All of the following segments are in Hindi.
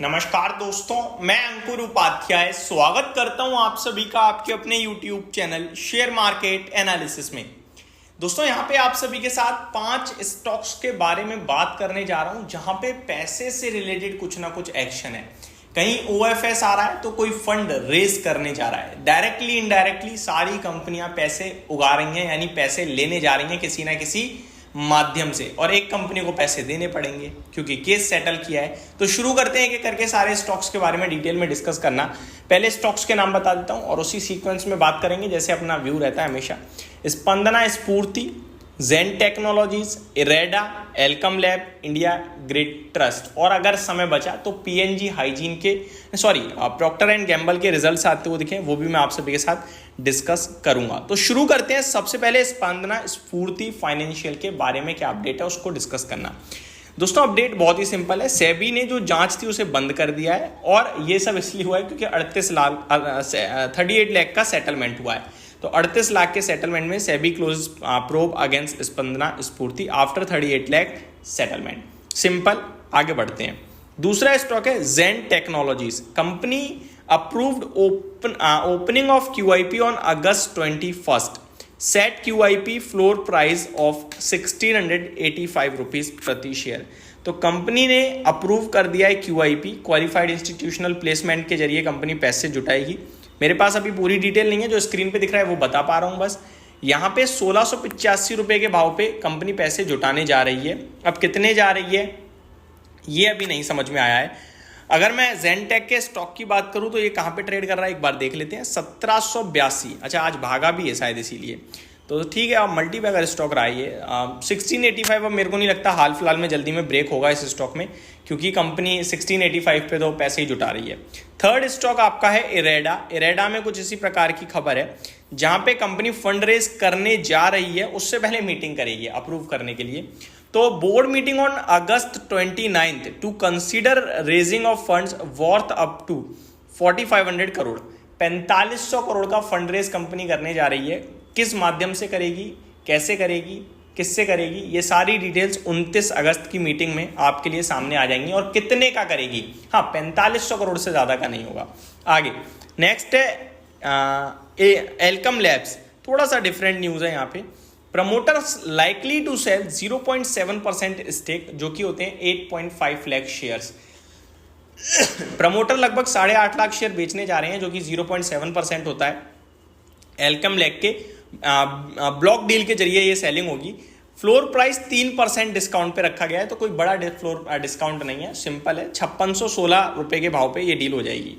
नमस्कार दोस्तों, मैं अंकुर उपाध्याय स्वागत करता हूं आप सभी का आपके अपने YouTube channel share market analysis में। दोस्तों यहां पे आप सभी के साथ 5 स्टॉक्स के बारे में बात करने जा रहा हूं जहां पे पैसे से रिलेटेड कुछ ना कुछ एक्शन है। कहीं OFS आ रहा है तो कोई फंड रेज करने जा रहा है। डायरेक्टली इनडायरेक्टली सारी कंपनियां पैसे उगा रही हैं, यानी पैसे लेने जा रही हैं किसी ना किसी माध्यम से, और एक कंपनी को पैसे देने पड़ेंगे क्योंकि केस सेटल किया है। तो शुरू करते हैं कि करके सारे स्टॉक्स के बारे में डिटेल में डिस्कस करना। पहले स्टॉक्स के नाम बता देता हूं और उसी सीक्वेंस में बात करेंगे जैसे अपना व्यू रहता है हमेशा। Spandana Sphoorty, Zen technologies, IREDA, Alkem lab, India grid trust, और अगर समय बचा तो पीएनजी हाइजीन के प्रॉक्टर एंड गैम्बल के रिजल्ट्स आते हुए दिखे, वो भी मैं आप सभी के साथ डिस्कस करूंगा। तो शुरू करते हैं। सबसे पहले स्पंदना स्फूर्ति फाइनेंशियल के बारे में क्या अपडेट है उसको डिस्कस करना। दोस्तों अपडेट बहुत ही सिंपल है। सेबी ने जो जांच थी उसे बंद कर दिया है, और ये सब इसलिए हुआ है क्योंकि 38 लाख का सेटलमेंट हुआ है। तो 38 लाख के सेटलमेंट में SEBI close probe against Spandana स्फूर्ति आफ्टर 38 लाख सेटलमेंट। सिंपल, आगे बढ़ते हैं। दूसरा स्टॉक है Zen technologies. Company approved opening of QIP on August 21st, set QIP floor price of 1685 rupees प्रति शेयर। तो कंपनी ने अप्रूव कर दिया है QIP, क्वालिफाइड इंस्टीट्यूशनल प्लेसमेंट के जरिए कंपनी पैसे जुटाएगी। मेरे पास अभी पूरी डिटेल नहीं है, जो स्क्रीन पे दिख रहा है वो बता पा रहा हूं बस। यहाँ पे 1685 रुपए के भाव पे कंपनी पैसे जुटाने जा रही है। अब कितने जा रही है ये अभी नहीं समझ में आया है। अगर मैं जेनटेक के स्टॉक की बात करूं तो ये कहां पे ट्रेड कर रहा है एक बार देख लेते हैं। 1782। अच्छा, आज भागा भी है शायद इसीलिए, तो ठीक है। अब मल्टी बैगर स्टॉक रहा है ये 1685। अब मेरे को नहीं लगता हाल फिलहाल में जल्दी में ब्रेक होगा इस स्टॉक में, क्योंकि कंपनी 1685 पे तो पैसे ही जुटा रही है। थर्ड स्टॉक आपका है इरेडा। इरेडा में कुछ इसी प्रकार की खबर है, जहां पे कंपनी फंड रेज करने जा रही है, उससे पहले मीटिंग करेगी अप्रूव करने के लिए। तो board meeting on August 29 to consider raising of funds worth up to 4500 crore. 4500 crore का फंड रेज कंपनी करने जा रही है। किस माध्यम से करेगी, कैसे करेगी, किससे करेगी, ये सारी डिटेल्स 29 अगस्त की मीटिंग में आपके लिए सामने आ जाएंगी। और कितने का करेगी, हाँ 4500 करोड़ से ज्यादा का नहीं होगा। आगे नेक्स्ट है एल्कम लैब्स। थोड़ा सा डिफरेंट न्यूज है यहाँ पे। Promoters likely to sell 0.7% stake, जो कि होते हैं 8.5 लाख शेयर्स। प्रमोटर लगभग 8.5 लाख शेयर बेचने जा रहे हैं, जो कि 0.7% होता है। एल्कम लैब के ब्लॉक डील के जरिए ये सेलिंग होगी। फ्लोर प्राइस 3% डिस्काउंट पे रखा गया है, तो कोई बड़ा फ्लोर डिस्काउंट नहीं है, सिंपल है। 5616 रुपए के भाव पे ये डील हो जाएगी।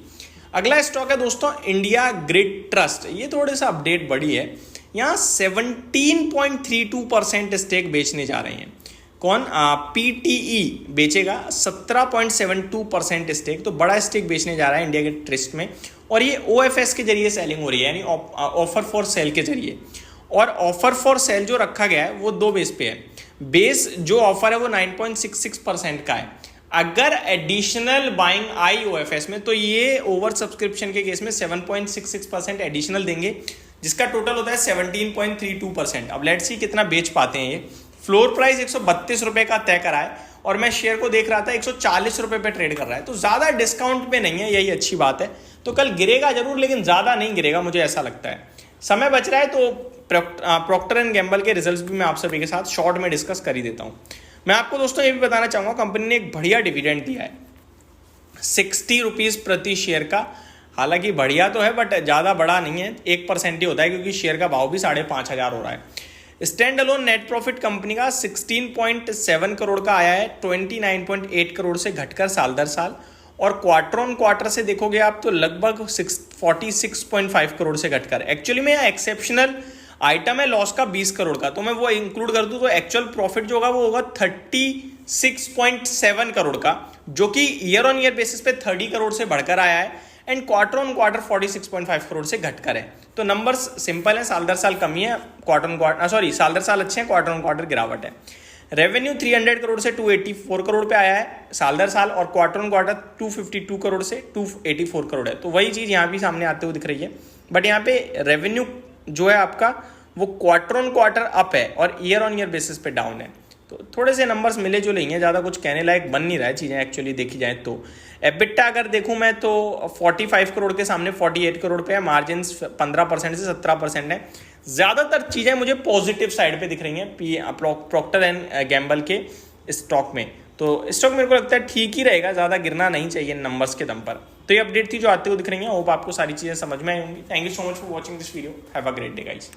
अगला स्टॉक है दोस्तों इंडिया ग्रिड ट्रस्ट। ये थोड़े सा अपडेट बड़ी है। यहाँ 17.32% स्टेक बेचने जा रहे हैं। कौन? PTE बेचेगा 17.72% स्टेक, तो बड़ा स्टेक बेचने जा रहा है इंडिया ग्रिड ट्रस्ट में। और ये OFS के जरिए सेलिंग हो रही है, यानी ऑफर फॉर सेल के जरिए। और ऑफर फॉर सेल जो रखा गया है वो 2 बेस पे है। बेस जो ऑफर है वो 9.66% का है। अगर एडिशनल बाइंग आई OFS में तो ये ओवर सब्सक्रिप्शन के केस में 7.66% एडिशनल देंगे, जिसका टोटल होता है 17.32%। अब लेट्स सी कितना बेच पाते हैं ये। फ्लोर प्राइस 132 रुपए का तय करा है, और मैं शेयर को देख रहा था 140 रुपए पे ट्रेड कर रहा है, तो ज्यादा डिस्काउंट पे नहीं है, यही अच्छी बात है। तो कल गिरेगा जरूर, लेकिन ज्यादा नहीं गिरेगा, मुझे ऐसा लगता है। समय बच रहा है तो प्रॉक्टर एंड गैम्बल के रिजल्ट्स भी मैं आप सभी के साथ शॉर्ट में डिस्कस कर ही देता हूं। मैं आपको दोस्तों ये भी बताना चाहूंगा, कंपनी ने एक बढ़िया डिविडेंड दिया है 60 रुपीज प्रति शेयर का। हालांकि बढ़िया तो है, बट ज्यादा बड़ा नहीं है, 1% ही होता है, क्योंकि शेयर का भाव भी 5500 हो रहा है। Stand alone net profit company का 16.7 करोड़ का आया है, 29.8 करोड़ से घटकर साल दर साल। और क्वार्टर ऑन क्वार्टर से देखोगे आप तो लगभग 46.5 करोड़ से घटकर। एक्चुअली में एक्सेप्शनल आइटम है लॉस का 20 करोड़ का, तो मैं वो इंक्लूड कर दूं तो एक्चुअल प्रॉफिट जो होगा वो होगा 36.7 करोड़ का, जो कि ईयर ऑन ईयर बेसिस पे 30 करोड़ से बढ़कर आया है। And quarter on quarter 46.5 crore से घटकर है। तो नंबर्स सिंपल है, साल दर साल कमी है, क्वार्टर ऑन क्वार्टर साल दर साल अच्छे हैं, क्वार्टर ऑन क्वार्टर गिरावट है। रेवेन्यू 300 करोड़ से 284 करोड़ पे आया है साल दर साल, और क्वार्टर ऑन क्वार्टर 252 करोड़ से 284 करोड़ है। तो वही चीज यहाँ भी सामने आते हुए दिख रही है, बट यहाँ पे रेवेन्यू जो है आपका वो क्वार्टर ऑन क्वार्टर अप है और ईयर ऑन ईयर बेसिस पे डाउन है। तो थोड़े से नंबर्स मिले जो नहीं है, ज़्यादा कुछ कहने लायक बन नहीं रहा है चीज़ें एक्चुअली देखी जाए तो। एबिटा अगर देखूं मैं तो 45 करोड़ के सामने 48 करोड़ पे है, मार्जिन 15% से 17% है। ज़्यादातर चीज़ें मुझे पॉजिटिव साइड पे दिख रही हैं प्रॉक्टर एंड गैम्बल के स्टॉक में। तो स्टॉक मेरे को लगता है ठीक ही रहेगा, ज़्यादा गिरना नहीं चाहिए नंबर्स के दम पर। तो ये अपडेट थी जो आते हुए दिख रही है। होप आपको सारी चीज़ें समझ में आई होंगी। Thank you so much for watching this video. Have a great day guys.